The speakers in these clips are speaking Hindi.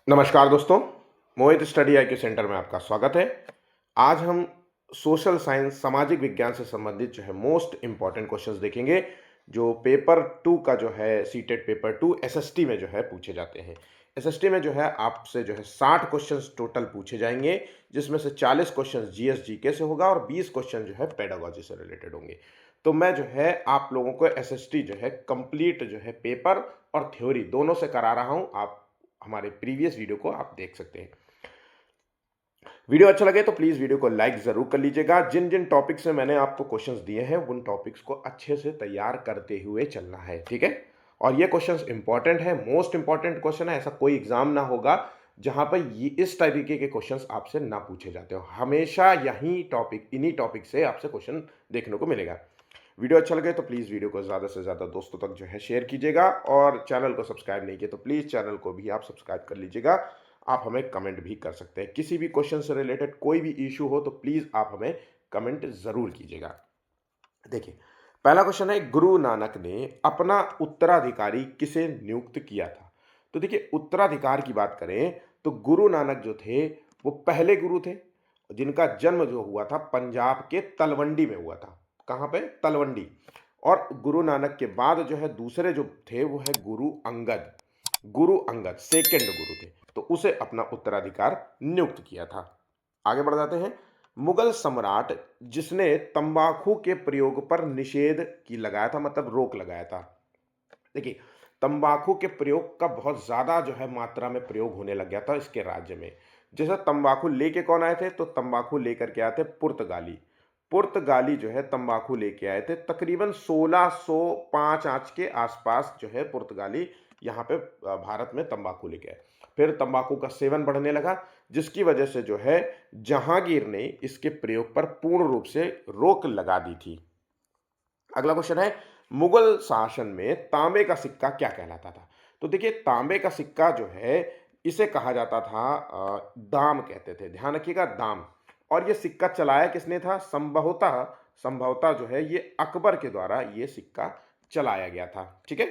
नमस्कार दोस्तों, मोहित स्टडी आईक्यू सेंटर में आपका स्वागत है। आज हम सोशल साइंस सामाजिक विज्ञान से संबंधित जो है मोस्ट इम्पॉर्टेंट क्वेश्चंस देखेंगे, जो पेपर 2 का जो है सीटेट पेपर 2 एसएसटी में जो है पूछे जाते हैं। एसएसटी में जो है आपसे जो है 60 क्वेश्चंस टोटल पूछे जाएंगे, जिसमें से 40 क्वेश्चंस जीएस जीके से होगा और 20 क्वेश्चन जो है पेडागोजी से रिलेटेड होंगे। तो मैं जो है आप लोगों को एसएसटी जो है कंप्लीट जो है पेपर और थ्योरी दोनों से करा रहा हूं। आप हमारे प्रीवियस वीडियो को आप देख सकते हैं। वीडियो अच्छा लगे तो प्लीज वीडियो को लाइक जरूर कर लीजिएगा। जिन जिन टॉपिक्स में मैंने आपको क्वेश्चंस दिए हैं उन टॉपिक्स को अच्छे से तैयार करते हुए चलना है, ठीक है। और ये क्वेश्चंस इंपॉर्टेंट है, मोस्ट इंपॉर्टेंट क्वेश्चन है। ऐसा कोई एग्जाम ना होगा जहां पर ये इस तरीके के क्वेश्चंस आपसे ना पूछे जाते हो। हमेशा यही टॉपिक, इन्हीं टॉपिक से आपसे क्वेश्चन देखने को मिलेगा। वीडियो अच्छा लगे तो प्लीज़ वीडियो को ज़्यादा से ज़्यादा दोस्तों तक जो है शेयर कीजिएगा, और चैनल को सब्सक्राइब नहीं किया तो प्लीज़ चैनल को भी आप सब्सक्राइब कर लीजिएगा। आप हमें कमेंट भी कर सकते हैं, किसी भी क्वेश्चन से रिलेटेड कोई भी इशू हो तो प्लीज़ आप हमें कमेंट ज़रूर कीजिएगा। देखिए, पहला क्वेश्चन है, गुरु नानक ने अपना उत्तराधिकारी किसे नियुक्त किया था? तो देखिए, उत्तराधिकार की बात करें तो गुरु नानक जो थे वो पहले गुरु थे, जिनका जन्म जो हुआ था पंजाब के तलवंडी में हुआ था। कहाँ पे? तलवंडी। और गुरु नानक के बाद जो है दूसरे जो थे वो है गुरु अंगद। गुरु अंगद सेकंड गुरु थे, तो उसे अपना उत्तराधिकार नियुक्त किया था। आगे बढ़ जाते हैं। मुगल सम्राट जिसने तंबाकू के प्रयोग पर निषेध की लगाया था, मतलब रोक लगाया था। देखिए, तंबाकू के प्रयोग का बहुत ज्यादा जो है मात्रा में प्रयोग होने लग गया था इसके राज्य में। जैसे तंबाकू लेके कौन आए थे? तो तंबाकू लेकर के आए थे पुर्तगाली। पुर्तगाली जो है तंबाकू लेके आए थे तकरीबन 1605 आंच के आसपास जो है पुर्तगाली यहाँ पे भारत में तंबाकू लेके आए। फिर तंबाकू का सेवन बढ़ने लगा, जिसकी वजह से जो है जहांगीर ने इसके प्रयोग पर पूर्ण रूप से रोक लगा दी थी। अगला क्वेश्चन है, मुगल शासन में तांबे का सिक्का क्या कहलाता था? तो देखिए, तांबे का सिक्का जो है इसे कहा जाता था दाम कहते थे। ध्यान रखिएगा, दाम। और ये सिक्का चलाया किसने था? संभवतः संभवतः जो है ये अकबर के द्वारा ये सिक्का चलाया गया था, ठीक है।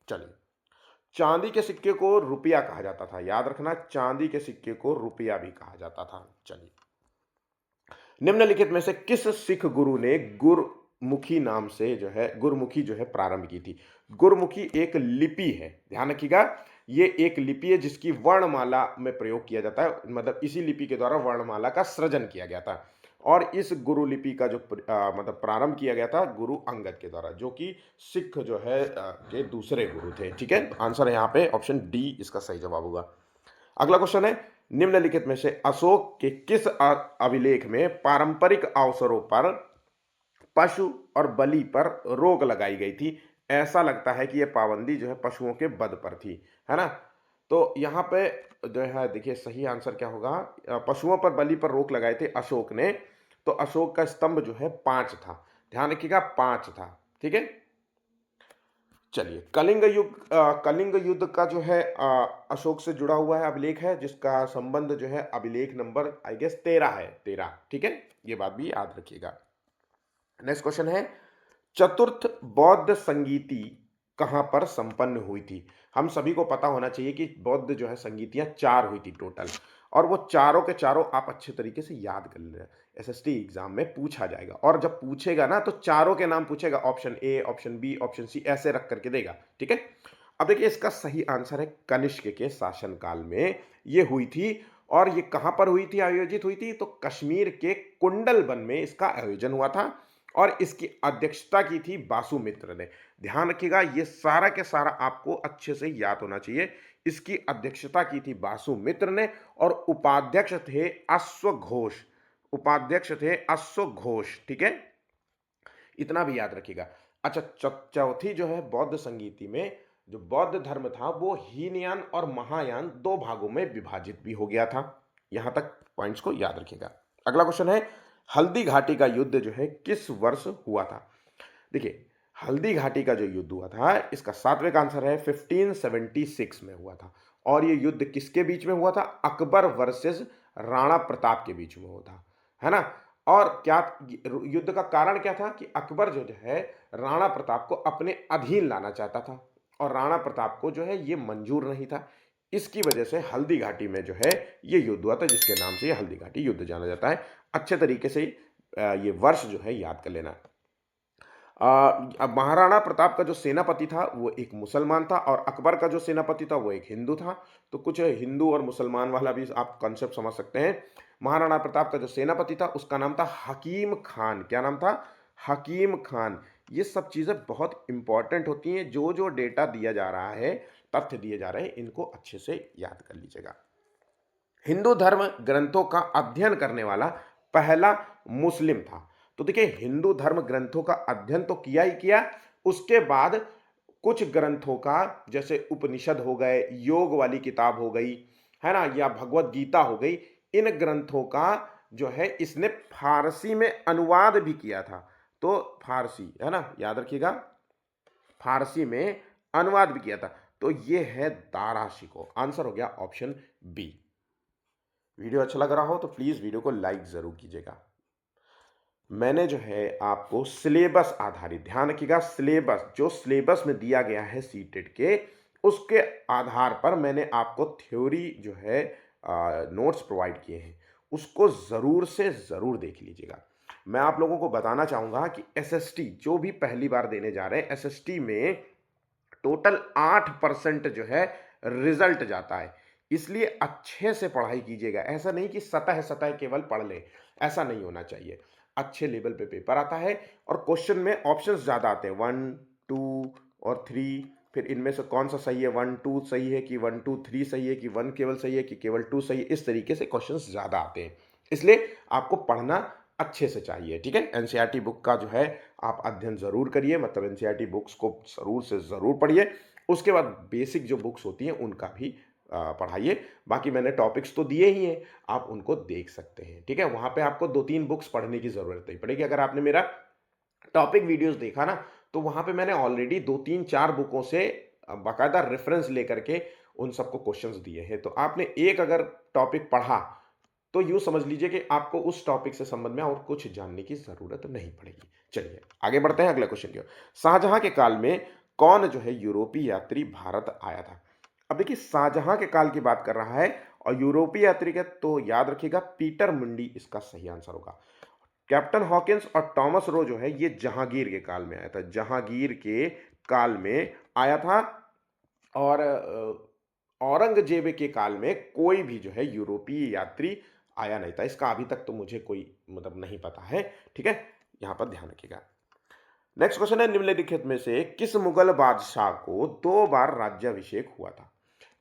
चलिए, चांदी के सिक्के को रुपया कहा जाता था। याद रखना, चांदी के सिक्के को रुपया भी कहा जाता था। चलिए, निम्नलिखित में से किस सिख गुरु ने गुरमुखी नाम से जो है गुरमुखी जो है प्रारंभ की थी? गुरमुखी एक लिपि है, ध्यान रखिएगा। ये एक लिपि है जिसकी वर्णमाला में प्रयोग किया जाता है, मतलब इसी लिपि के द्वारा वर्णमाला का सृजन किया गया था। और इस गुरु लिपि का जो मतलब प्रारंभ किया गया था गुरु अंगद के द्वारा, जो कि सिख जो है के दूसरे गुरु थे, ठीक है। आंसर है यहाँ पे ऑप्शन डी इसका सही जवाब होगा। अगला क्वेश्चन है, निम्नलिखित में से अशोक के किस अभिलेख में पारंपरिक अवसरों पर पशु और बलि पर रोक लगाई गई थी? ऐसा लगता है कि यह पाबंदी जो है पशुओं के वध पर थी, है ना। तो यहाँ पे जो है देखिए सही आंसर क्या होगा? पशुओं पर बलि पर रोक लगाए थे अशोक ने। तो अशोक का स्तंभ जो है 5 था, ध्यान रखिएगा 5 था, ठीक है। चलिए, कलिंग युद्ध का जो है अशोक से जुड़ा हुआ है अभिलेख है, जिसका संबंध जो है अभिलेख नंबर आई गेस 13 है, 13, ठीक है। ये बात भी याद रखिएगा। नेक्स्ट क्वेश्चन है, चतुर्थ बौद्ध संगीति कहां पर संपन्न हुई थी? हम सभी को पता होना चाहिए कि बौद्ध जो है संगीतियां 4 हुई थी टोटल, और वो चारों के चारों आप अच्छे तरीके से याद कर लेना। एसएसटी एग्जाम में पूछा जाएगा, और जब पूछेगा ना तो चारों के नाम पूछेगा, option A, option B, option C, ऐसे रख करके देगा, ठीक है। अब देखिए, इसका सही आंसर है कनिष्क के शासनकाल में ये हुई थी। और ये कहां पर हुई थी, आयोजित हुई थी? तो कश्मीर के कुंडल वन में इसका आयोजन हुआ था, और इसकी अध्यक्षता की थी बासुमित्र ने। ध्यान रखिएगा, ये सारा के सारा आपको अच्छे से याद होना चाहिए। इसकी अध्यक्षता की थी बासुमित्र ने, और उपाध्यक्ष थे अश्वघोष। उपाध्यक्ष थे अश्वघोष, ठीक है। इतना भी याद रखिएगा। अच्छा, चौथी जो है बौद्ध संगीति में जो बौद्ध धर्म था वो हीनयान और महायान 2 भागों में विभाजित भी हो गया था। यहां तक पॉइंट्स को याद रखिएगा। अगला क्वेश्चन है, हल्दी घाटी का युद्ध जो है किस वर्ष हुआ था? देखिए, हल्दी घाटी का जो युद्ध हुआ था इसका सातवें का आंसर है 1576 में हुआ था। और ये युद्ध किसके बीच में हुआ था? अकबर वर्सेस राणा प्रताप के बीच में हुआ था, है ना। और क्या युद्ध का कारण क्या था? कि अकबर जो है राणा प्रताप को अपने अधीन लाना चाहता था, और राणा प्रताप को जो है ये मंजूर नहीं था। इसकी वजह से हल्दी घाटी में जो है ये युद्ध हुआ था, जिसके नाम से ये हल्दी घाटी युद्ध जाना जाता है। अच्छे तरीके से ये वर्ष जो है याद कर लेना। अब महाराणा प्रताप का जो सेनापति था वो एक मुसलमान था और अकबर का जो सेनापति था वो एक हिंदू था। तो कुछ हिंदू और मुसलमान वाला भी आप कॉन्सेप्ट समझ सकते हैं। महाराणा प्रताप का जो सेनापति था उसका नाम था हकीम खान। क्या नाम था? हकीम खान। ये सब चीज़ें बहुत इंपॉर्टेंट होती हैं। जो जो डेटा दिया जा रहा है, तथ्य दिए जा रहे हैं, इनको अच्छे से याद कर लीजिएगा। हिंदू धर्म ग्रंथों का अध्ययन करने वाला पहला मुस्लिम था। तो देखिए, हिंदू धर्म ग्रंथों का अध्ययन तो किया ही किया, उसके बाद कुछ ग्रंथों का, जैसे उपनिषद हो गए, योग वाली किताब हो गई, है ना, या भगवत गीता हो गई, इन ग्रंथों का जो है इसने फारसी में अनुवाद भी किया था। तो फारसी, है ना, याद रखिएगा, फारसी में अनुवाद भी किया था। तो ये है दारा शिकोह। आंसर हो गया ऑप्शन बी। वीडियो अच्छा लग रहा हो तो प्लीज़ वीडियो को लाइक ज़रूर कीजिएगा। मैंने जो है आपको सिलेबस आधारित, ध्यान रखिएगा, सिलेबस जो सिलेबस में दिया गया है सीटेट के, उसके आधार पर मैंने आपको थ्योरी जो है नोट्स प्रोवाइड किए हैं, उसको ज़रूर से ज़रूर देख लीजिएगा। मैं आप लोगों को बताना चाहूँगा कि एसएसटी जो भी पहली बार देने जा रहे हैं, एसएसटी में टोटल 8% जो है रिजल्ट जाता है। इसलिए अच्छे से पढ़ाई कीजिएगा। ऐसा नहीं कि सतह सतह केवल पढ़ लें, ऐसा नहीं होना चाहिए। अच्छे लेवल पे पेपर आता है और क्वेश्चन में ऑप्शंस ज़्यादा आते हैं, 1, 2 और 3। फिर इनमें से कौन सा सही है, 1, 2 सही है कि 1, 2, 3 सही है कि 1 केवल सही है कि केवल 2 सही है। इस तरीके से क्वेश्चंस ज़्यादा आते हैं, इसलिए आपको पढ़ना अच्छे से चाहिए। ठीक है, एनसीईआरटी बुक का जो है आप अध्ययन ज़रूर करिए, मतलब एनसीईआरटी बुक्स को ज़रूर से ज़रूर पढ़िए। उसके बाद बेसिक जो बुक्स होती हैं उनका भी पढ़ाइए। बाकी मैंने टॉपिक्स तो दिए ही हैं, आप उनको देख सकते हैं। ठीक है, वहाँ पे आपको 2-3 बुक्स पढ़ने की ज़रूरत नहीं पड़ेगी। अगर आपने मेरा टॉपिक वीडियोस देखा ना, तो वहाँ पे मैंने ऑलरेडी 2-3-4 बुकों से बाकायदा रेफरेंस लेकर के उन सबको क्वेश्चंस दिए हैं। तो आपने एक अगर टॉपिक पढ़ा, तो यूँ समझ लीजिए कि आपको उस टॉपिक से संबंध में और कुछ जानने की ज़रूरत नहीं पड़ेगी। चलिए आगे बढ़ते हैं अगले क्वेश्चन की ओर। शाहजहाँ के काल में कौन जो है यूरोपीय यात्री भारत आया था? अब देखिए, शाहजहाँ के काल की बात कर रहा है और यूरोपीय यात्री का, तो याद रखिएगा पीटर मुंडी इसका सही आंसर होगा। कैप्टन हॉकिंस और टॉमस रो जो है ये जहांगीर के काल में आया था। जहांगीर के काल में आया था। और औरंगजेब के काल में कोई भी जो है यूरोपीय यात्री आया नहीं था। इसका अभी तक तो मुझे कोई मतलब नहीं पता है। ठीक है, यहां पर ध्यान रखिएगा। नेक्स्ट क्वेश्चन है, निम्नलिखित में से किस मुगल बादशाह को 2 बार राज्याभिषेक हुआ था?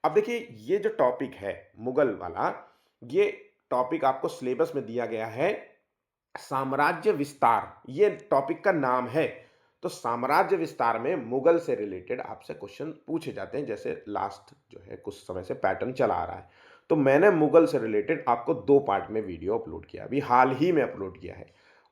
अब देखिए, ये जो टॉपिक है मुगल वाला, ये टॉपिक आपको सिलेबस में दिया गया है, साम्राज्य विस्तार, ये टॉपिक का नाम है। तो साम्राज्य विस्तार में मुगल से रिलेटेड आपसे क्वेश्चन पूछे जाते हैं, जैसे लास्ट जो है कुछ समय से पैटर्न चला आ रहा है। तो मैंने मुगल से रिलेटेड आपको 2 पार्ट में वीडियो अपलोड किया, अभी हाल ही में अपलोड किया है,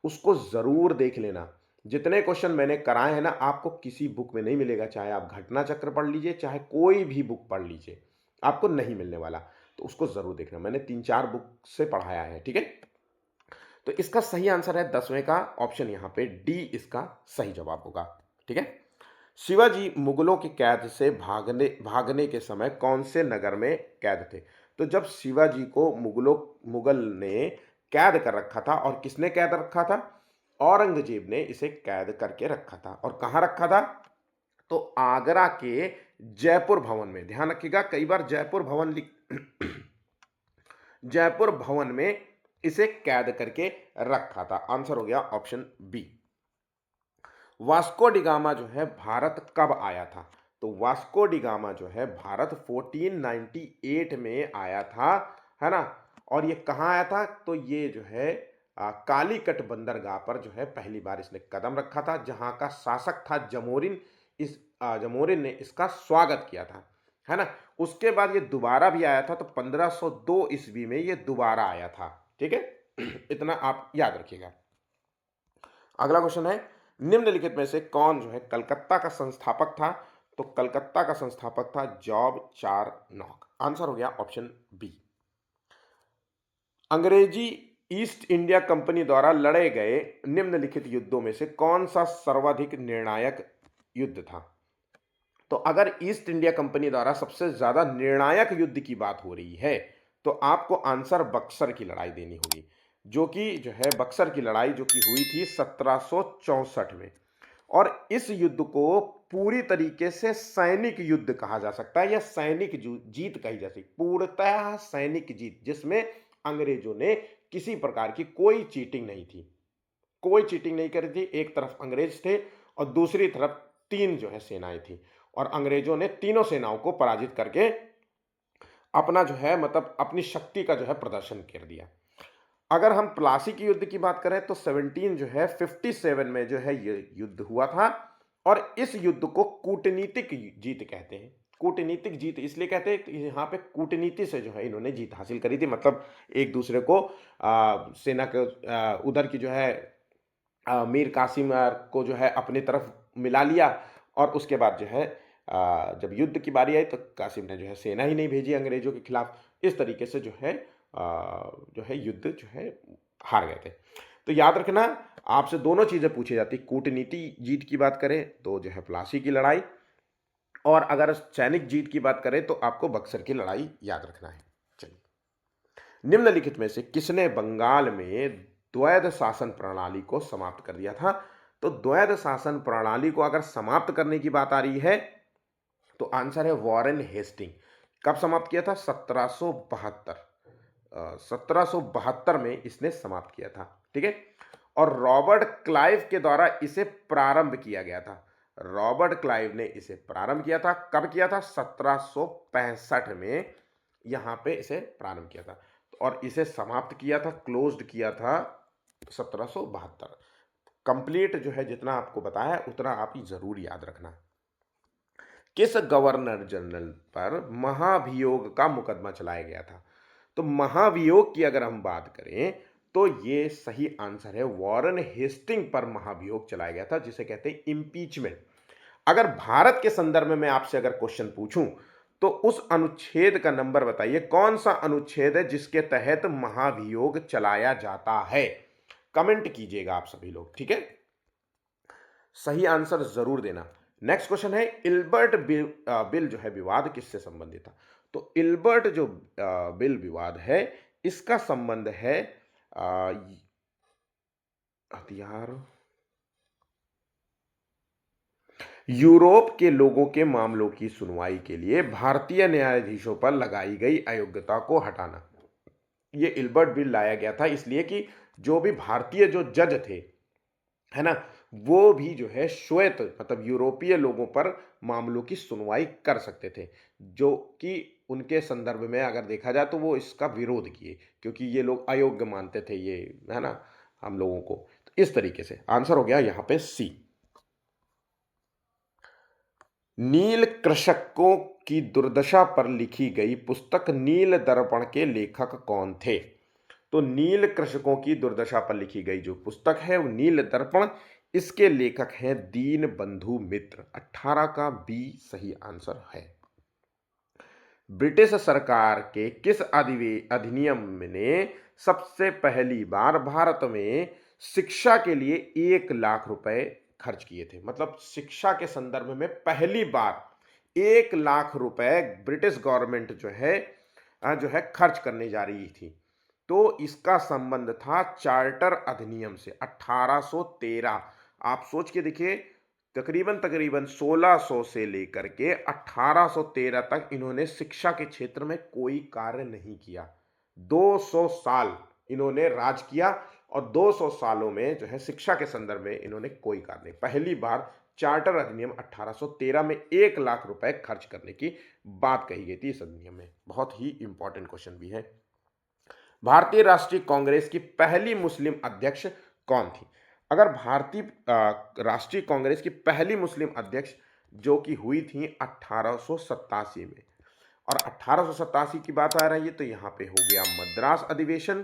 उसको ज़रूर देख लेना। जितने क्वेश्चन मैंने कराए हैं ना, आपको किसी बुक में नहीं मिलेगा। चाहे आप घटना चक्र पढ़ लीजिए, चाहे कोई भी बुक पढ़ लीजिए, आपको नहीं मिलने वाला। तो उसको ज़रूर देखना, मैंने 3-4 बुक से पढ़ाया है। ठीक है, तो इसका सही आंसर है 10वें का ऑप्शन, यहां पे डी इसका सही जवाब होगा। ठीक है, शिवाजी मुगलों की कैद से भागने के समय कौन से नगर में कैद थे? तो जब शिवाजी को मुगल ने कैद कर रखा था, और किसने कैद रखा था? औरंगजेब ने इसे कैद करके रखा था। और कहां रखा था? तो आगरा के जयपुर भवन में। ध्यान रखिएगा, कई बार जयपुर भवन जयपुर भवन में इसे कैद करके रखा था। आंसर हो गया ऑप्शन बी। वास्को डिगामा जो है भारत कब आया था? तो वास्को डिगामा जो है भारत 1498 में आया था, है ना। और ये कहाँ आया था? तो ये जो है कालीकट बंदरगाह पर जो है पहली बार इसने कदम रखा था, जहां का शासक था जमोरिन। जमोरिन ने इसका स्वागत किया था, है ना। उसके बाद ये दोबारा भी आया था, तो 1502 ईस्वी में ये दोबारा आया था। ठीक है, इतना आप याद रखिएगा। अगला क्वेश्चन है, निम्नलिखित में से कौन जो है कलकत्ता का संस्थापक था? तो कलकत्ता का संस्थापक था जॉब चारनॉक। आंसर हो गया ऑप्शन बी। अंग्रेजी ईस्ट इंडिया कंपनी द्वारा लड़े गए निम्नलिखित युद्धों में से कौन सा सर्वाधिक निर्णायक युद्ध था? तो अगर ईस्ट इंडिया कंपनी द्वारा सबसे ज्यादा निर्णायक युद्ध की बात हो रही है तो आपको आंसर बक्सर की लड़ाई देनी होगी, जो कि जो है बक्सर की लड़ाई जो कि हुई थी 1764 में। और इस युद्ध को पूरी तरीके से सैनिक युद्ध कहा जा सकता है या सैनिक जीत कही जा सकती, पूर्णतः सैनिक जीत, जिसमें अंग्रेजों ने किसी प्रकार की कोई चीटिंग नहीं थी, कोई चीटिंग नहीं करी थी। एक तरफ अंग्रेज थे और दूसरी तरफ तीन जो है सेनाएं थी, और अंग्रेजों ने तीनों सेनाओं को पराजित करके अपना जो है मतलब अपनी शक्ति का जो है प्रदर्शन कर दिया। अगर हम प्लासी की युद्ध की बात करें तो 17 जो है 57 में जो है ये युद्ध हुआ था, और इस युद्ध को कूटनीतिक जीत कहते हैं। कूटनीतिक जीत इसलिए कहते हैं कि यहाँ पे कूटनीति से जो है इन्होंने जीत हासिल करी थी, मतलब एक दूसरे को सेना के उधर की जो है मीर कासिम को जो है अपनी तरफ मिला लिया, और उसके बाद जो है जब युद्ध की बारी आई तो कासिम ने जो है सेना ही नहीं भेजी अंग्रेजों के खिलाफ। इस तरीके से जो है युद्ध जो है हार गए थे। तो याद रखना, आपसे दोनों चीजें पूछी जाती, कूटनीति जीत की बात करें तो जो है प्लासी की लड़ाई, और अगर सैनिक जीत की बात करें तो आपको बक्सर की लड़ाई याद रखना है। चलिए, निम्नलिखित में से किसने बंगाल में द्वैध शासन प्रणाली को समाप्त कर दिया था? तो द्वैध शासन प्रणाली को अगर समाप्त करने की बात आ रही है तो आंसर है वॉरेन हेस्टिंग। कब समाप्त किया था? 1772। 1772 में इसने समाप्त किया था, ठीक है। और रॉबर्ट क्लाइव के द्वारा इसे प्रारंभ किया गया था। रॉबर्ट क्लाइव ने इसे प्रारंभ किया था। कब किया था? 1765 में यहां पे इसे प्रारंभ किया था, और इसे समाप्त किया था, क्लोज्ड किया था 1772। कंप्लीट जो है जितना आपको बताया उतना आप ही जरूर याद रखना। किस गवर्नर जनरल पर महाभियोग का मुकदमा चलाया गया था? तो महाभियोग की अगर हम बात करें तो ये सही आंसर है, वॉरेन हेस्टिंग पर महाभियोग चलाया गया था, जिसे कहते हैं इम्पीचमेंट। अगर भारत के संदर्भ में मैं आपसे अगर क्वेश्चन पूछूं तो उस अनुच्छेद का नंबर बताइए, कौन सा अनुच्छेद है जिसके तहत महाभियोग चलाया जाता है? कमेंट कीजिएगा आप सभी लोग, ठीक है। सही आंसर जरूर देना। नेक्स्ट क्वेश्चन है, इल्बर्ट बिल जो है विवाद किससे संबंधित था? तो इल्बर्ट जो बिल विवाद है इसका संबंध है हथियार, यूरोप के लोगों के मामलों की सुनवाई के लिए भारतीय न्यायाधीशों पर लगाई गई अयोग्यता को हटाना। ये इल्बर्ट बिल लाया गया था इसलिए कि जो भी भारतीय जो जज थे, है ना, वो भी जो है श्वेत मतलब यूरोपीय लोगों पर मामलों की सुनवाई कर सकते थे, जो कि उनके संदर्भ में अगर देखा जाए तो वो इसका विरोध किए, क्योंकि ये लोग अयोग्य मानते थे ये, है ना, हम लोगों को। तो इस तरीके से आंसर हो गया यहां पे सी। नील कृषकों की दुर्दशा पर लिखी गई पुस्तक नील दर्पण के लेखक कौन थे? तो नील कृषकों की दुर्दशा पर लिखी गई जो पुस्तक है वो नील दर्पण, इसके लेखक हैं दीन बंधु मित्र। 18 का बी सही आंसर है। ब्रिटिश सरकार के किस अधिनियम ने सबसे पहली बार भारत में शिक्षा के लिए 1 लाख रुपए खर्च किए थे? मतलब शिक्षा के संदर्भ में पहली बार 1 लाख रुपए ब्रिटिश गवर्नमेंट जो है खर्च करने जा रही थी। तो इसका संबंध था चार्टर अधिनियम से 1813। आप सोच के देखिए, तकरीबन तकरीबन 1600 से लेकर के 1813 तक इन्होंने शिक्षा के क्षेत्र में कोई कार्य नहीं किया। 200 साल इन्होंने राज किया, और 200 सालों में जो है शिक्षा के संदर्भ में इन्होंने कोई कार्य नहीं। पहली बार चार्टर अधिनियम 1813 में 1 लाख रुपए खर्च करने की बात कही गई थी इस अधिनियम में। बहुत ही इंपॉर्टेंट क्वेश्चन भी है। भारतीय राष्ट्रीय कांग्रेस की पहली मुस्लिम अध्यक्ष कौन थी? अगर भारतीय राष्ट्रीय कांग्रेस की पहली मुस्लिम अध्यक्ष जो कि हुई थी 1887 में, और 1887 की बात आ रही है तो यहाँ पे हो गया मद्रास अधिवेशन,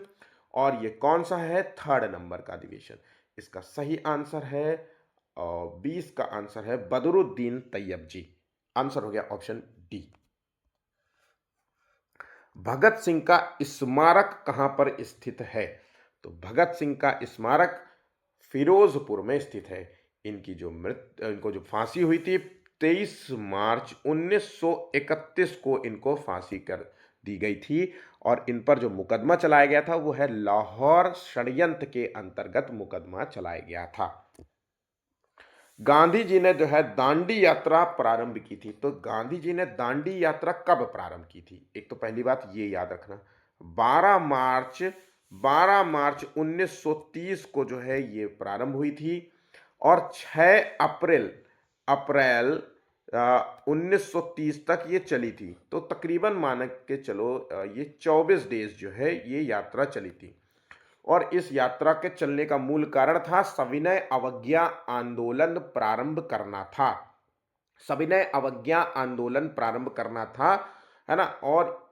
और ये कौन सा है? 3rd नंबर का अधिवेशन। इसका सही आंसर है 20 का आंसर है बदरुद्दीन तैयब जी। आंसर हो गया ऑप्शन डी। भगत सिंह का स्मारक कहां पर स्थित है? तो भगत सिंह का स्मारक फिरोजपुर में स्थित है। इनको जो फांसी हुई थी 23 मार्च 1931 को इनको फांसी कर दी गई थी और इन पर जो मुकदमा चलाया गया था वो है लाहौर षड्यंत्र के अंतर्गत मुकदमा चलाया गया था। गांधी जी ने जो है दांडी यात्रा प्रारंभ की थी। तो गांधी जी ने दांडी यात्रा कब प्रारंभ की थी? एक तो पहली बात ये याद रखना, 12 मार्च 1930 को जो है ये प्रारंभ हुई थी और 6 अप्रैल अप्रैल 1930 तक ये चली थी। तो तकरीबन मानक के चलो ये 24 डेज जो है ये यात्रा चली थी और इस यात्रा के चलने का मूल कारण था सविनय अवज्ञा आंदोलन प्रारंभ करना था। सविनय अवज्ञा आंदोलन प्रारंभ करना था, है ना। और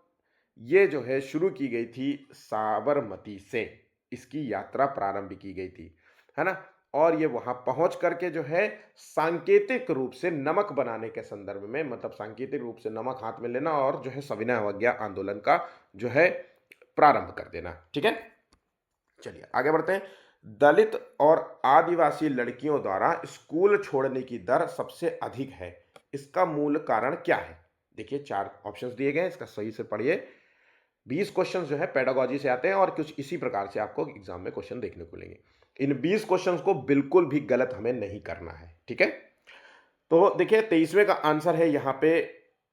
ये जो है शुरू की गई थी साबरमती से, इसकी यात्रा प्रारंभ की गई थी, है ना। और ये वहां पहुंच करके जो है सांकेतिक रूप से नमक बनाने के संदर्भ में, मतलब सांकेतिक रूप से नमक हाथ में लेना और जो है सविनय अवज्ञा आंदोलन का जो है प्रारंभ कर देना। ठीक है, चलिए आगे बढ़ते हैं। दलित और आदिवासी लड़कियों द्वारा स्कूल छोड़ने की दर सबसे अधिक है, इसका मूल कारण क्या है? देखिए 4 ऑप्शंस दिए गए हैं, इसका सही से पढ़िए। 20 क्वेश्चन जो है पेडागोजी से आते हैं और कुछ इसी प्रकार से आपको एग्जाम में क्वेश्चन देखने को मिलेंगे। इन 20 क्वेश्चंस को बिल्कुल भी गलत हमें नहीं करना है, ठीक है। तो देखिए 23वें का आंसर है यहाँ पे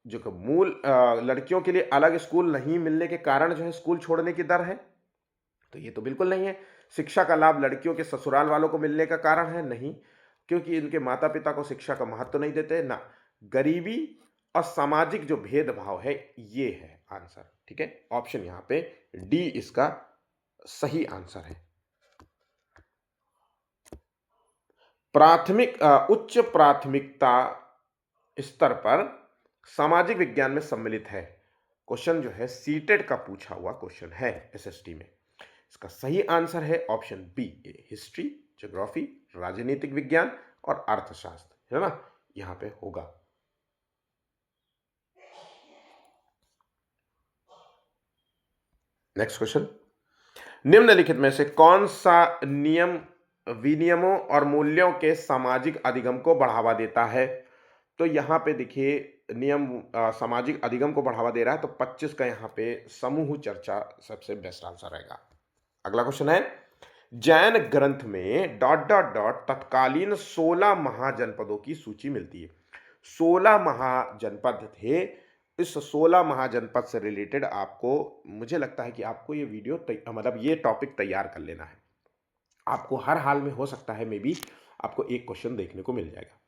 जो कि मूल लड़कियों के लिए अलग स्कूल नहीं मिलने के कारण जो है स्कूल छोड़ने की दर है, तो ये तो बिल्कुल नहीं है। शिक्षा का लाभ लड़कियों के ससुराल वालों को मिलने का कारण है, नहीं, क्योंकि इनके माता पिता को शिक्षा का महत्व नहीं देते ना। गरीबी और सामाजिक जो भेदभाव है ये है आंसर, ठीक है। ऑप्शन यहाँ पे डी इसका सही आंसर है। उच्च प्राथमिकता स्तर पर सामाजिक विज्ञान में सम्मिलित है। क्वेश्चन जो है सीटेट का पूछा हुआ क्वेश्चन है एसएसटी में। इसका सही आंसर है ऑप्शन बी, हिस्ट्री, ज्योग्राफी, राजनीतिक विज्ञान और अर्थशास्त्र, है ना, यहां पे होगा। नेक्स्ट क्वेश्चन, निम्नलिखित में से कौन सा नियम विनियमों और मूल्यों के सामाजिक अधिगम को बढ़ावा देता है? तो यहाँ पे देखिए नियम सामाजिक अधिगम को बढ़ावा दे रहा है, तो 25 का यहाँ पे समूह चर्चा सबसे बेस्ट आंसर रहेगा। अगला क्वेश्चन है, जैन ग्रंथ में डॉट डॉट डॉट तत्कालीन 16 महाजनपदों की सूची मिलती है। 16 महाजनपद थे। इस 16 महाजनपद से रिलेटेड आपको, मुझे लगता है कि आपको ये वीडियो मतलब ये टॉपिक तैयार कर लेना है। आपको हर हाल में हो सकता है मे बी आपको एक क्वेश्चन देखने को मिल जाएगा।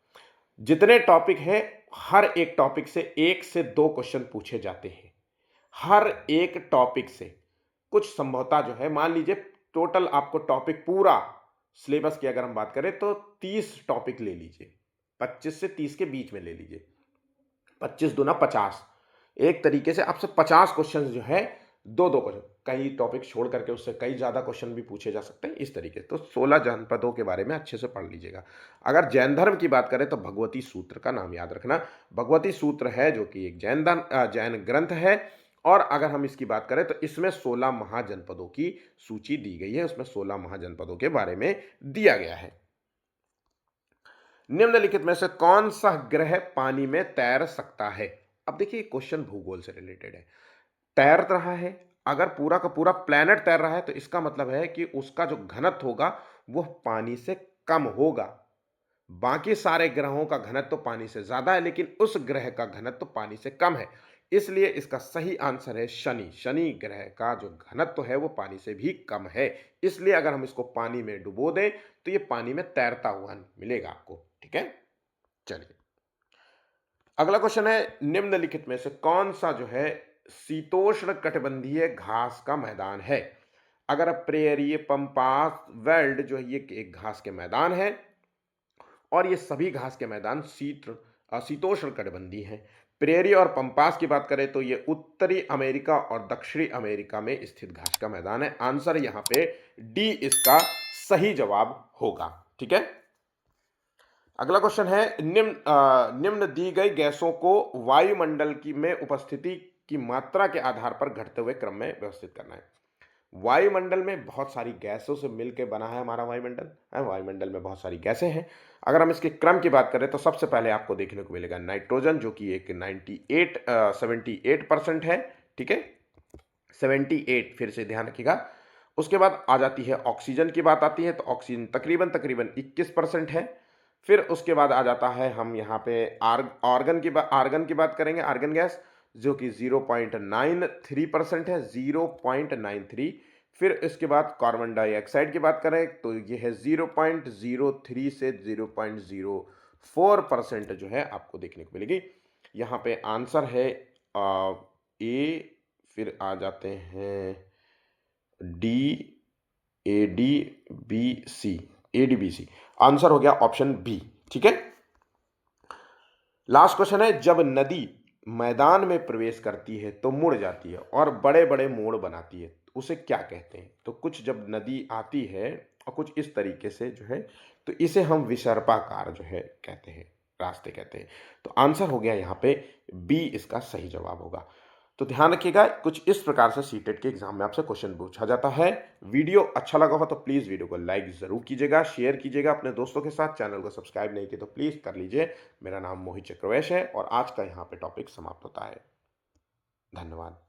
जितने टॉपिक हैं हर एक टॉपिक से 1 से 2 क्वेश्चन पूछे जाते हैं। हर एक टॉपिक से कुछ संभवतः जो है, मान लीजिए टोटल आपको टॉपिक पूरा सिलेबस की अगर हम बात करें तो 30 टॉपिक ले लीजिए, 25 से 30 के बीच में ले लीजिए, 25 दूना 50, एक तरीके से आपसे 50 क्वेश्चन जो है, दो दो क्वेश्चन, कई टॉपिक छोड़ करके उससे कई ज़्यादा क्वेश्चन भी पूछे जा सकते हैं इस तरीके से। तो 16 जनपदों के बारे में अच्छे से पढ़ लीजिएगा। अगर जैन धर्म की बात करें तो भगवती सूत्र का नाम याद रखना। भगवती सूत्र है जो कि एक जैन ग्रंथ है और अगर हम इसकी बात करें तो इसमें 16 महाजनपदों की सूची दी गई है, उसमें 16 महाजनपदों के बारे में दिया गया है। निम्नलिखित में से कौन सा ग्रह पानी में तैर सकता है? अब देखिए क्वेश्चन भूगोल से रिलेटेड है। तैर रहा है, अगर पूरा का पूरा प्लेनेट तैर रहा है तो इसका मतलब है कि उसका जो घनत्व होगा वो पानी से कम होगा। बाकी सारे ग्रहों का घनत्व तो पानी से ज्यादा है लेकिन उस ग्रह का घनत्व तो पानी से कम है, इसलिए इसका सही आंसर है शनि। शनि ग्रह का जो घनत्व है वो पानी से भी कम है, इसलिए अगर हम इसको पानी में डुबो दें तो ये पानी में तैरता हुआ मिलेगा आपको, ठीक है। चलिए अगला क्वेश्चन है, निम्नलिखित में से कौन सा जो है शीतोष्ण कटिबंधीय घास का मैदान है? अगर प्रेयरी, पंपास, वेल्ड जो है ये एक घास के मैदान है और ये सभी घास के मैदान शीतोष्ण कटिबंधीय हैं। प्रेयरी और पंपास की बात करें तो ये उत्तरी अमेरिका और दक्षिणी अमेरिका में स्थित घास का मैदान है। आंसर यहां पे डी इसका सही जवाब होगा, ठीक है। अगला क्वेश्चन है, निम्न दी गई गैसों को वायुमंडल की में उपस्थिति की मात्रा के आधार पर घटते हुए क्रम में व्यवस्थित करना है। वायुमंडल में बहुत सारी गैसों से मिलकर बना है हमारा वायुमंडल है, वायुमंडल में बहुत सारी गैसें हैं। अगर हम इसके क्रम की बात करें तो सबसे पहले आपको देखने को मिलेगा नाइट्रोजन, जो कि एक 78 है, ठीक है, 78, फिर से ध्यान रखिएगा। उसके बाद आ जाती है ऑक्सीजन की बात आती है, तो ऑक्सीजन तकरीबन तकरीबन 21% है। फिर उसके बाद आ जाता है हम यहाँ पे आर्गन की बात करेंगे, आर्गन गैस, जो कि 0.93% है, 0.93। फिर इसके बाद कार्बन डाइऑक्साइड की बात करें तो ये है 0.03 से 0.04% जो है आपको देखने को मिलेगी। यहाँ पे आंसर है ए, फिर आ जाते हैं D, A D B C, A D B C. Answer हो गया ऑप्शन बी, ठीक है। लास्ट क्वेश्चन है, जब नदी मैदान में प्रवेश करती है तो मुड़ जाती है और बड़े बड़े मोड़ बनाती है, उसे क्या कहते हैं? तो कुछ जब नदी आती है और कुछ इस तरीके से जो है, तो इसे हम विसर्पाकार जो है कहते हैं, रास्ते कहते हैं। तो आंसर हो गया यहाँ पे बी, इसका सही जवाब होगा। तो ध्यान रखिएगा, कुछ इस प्रकार से सीटेट के एग्जाम में आपसे क्वेश्चन पूछा जाता है। वीडियो अच्छा लगा हो तो प्लीज़ वीडियो को लाइक ज़रूर कीजिएगा, शेयर कीजिएगा अपने दोस्तों के साथ। चैनल को सब्सक्राइब नहीं किया तो प्लीज़ कर लीजिए। मेरा नाम मोहित चक्रवैश है और आज का यहाँ पे टॉपिक समाप्त होता है। धन्यवाद।